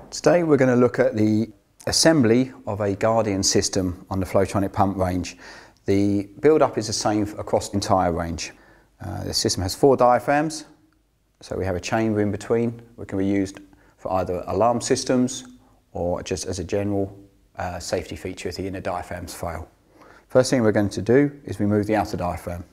Today we're going to look at the assembly of a Guardian system on the FLOTRONIC pump range. The build-up is the same across the entire range. The system has 4 diaphragms, so we have a chamber in between, which can be used for either alarm systems or just as a general safety feature if the inner diaphragms fail. First thing we're going to do is remove the outer diaphragm.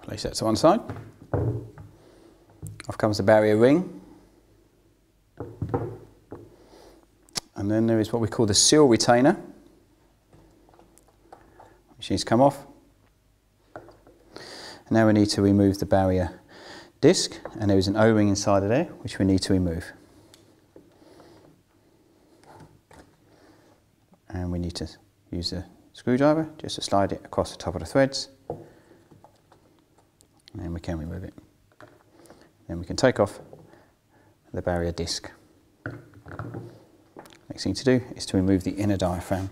Place that to one side. Off comes the barrier ring. And then there is what we call the seal retainer, which needs to come off. And now we need to remove the barrier disc, and there is an O-ring inside of there which we need to remove. And we need to use a screwdriver just to slide it across the top of the threads. And we can remove it. Then we can take off the barrier disc. Next thing to do is to remove the inner diaphragm.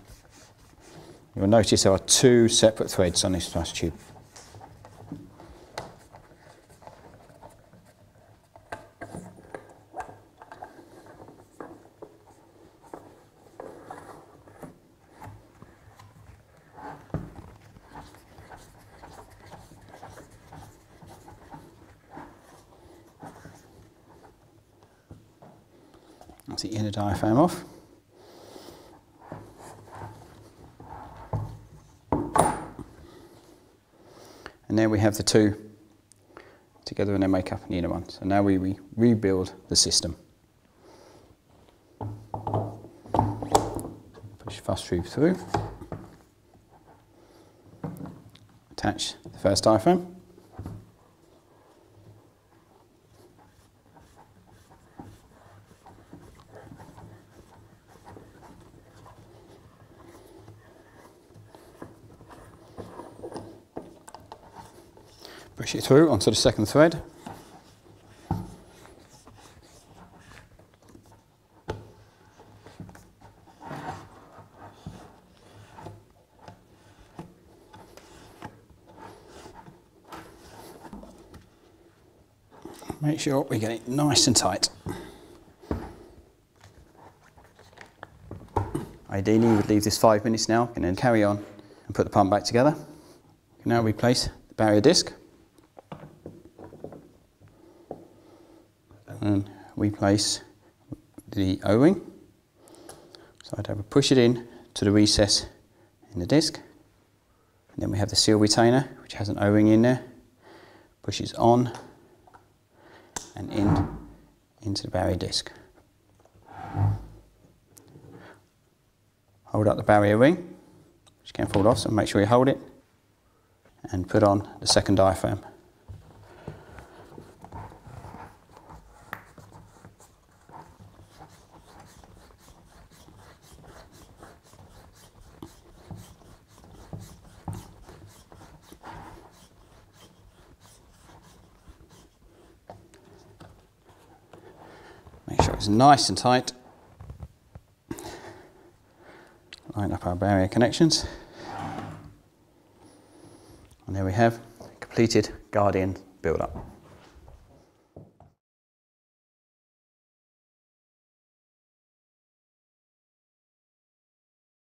You'll notice there are 2 separate threads on this thrust tube. That's the inner diaphragm off. And there we have the 2 together, and they make up an inner one. So now we rebuild the system. Push thrust tube through. Attach the first diaphragm. Push it through onto the second thread. Make sure we get it nice and tight. Ideally, we would leave this 5 minutes now and then carry on and put the pump back together. Now replace the barrier disc. And we place the O-ring. So I'd have to push it in to the recess in the disc. And then we have the seal retainer, which has an O-ring in there. Pushes on and into the barrier disc. Hold up the barrier ring, which can fall off, so make sure you hold it. And put on the second diaphragm. Make sure it's nice and tight. Line up our barrier connections. And there we have a completed Guardian build-up.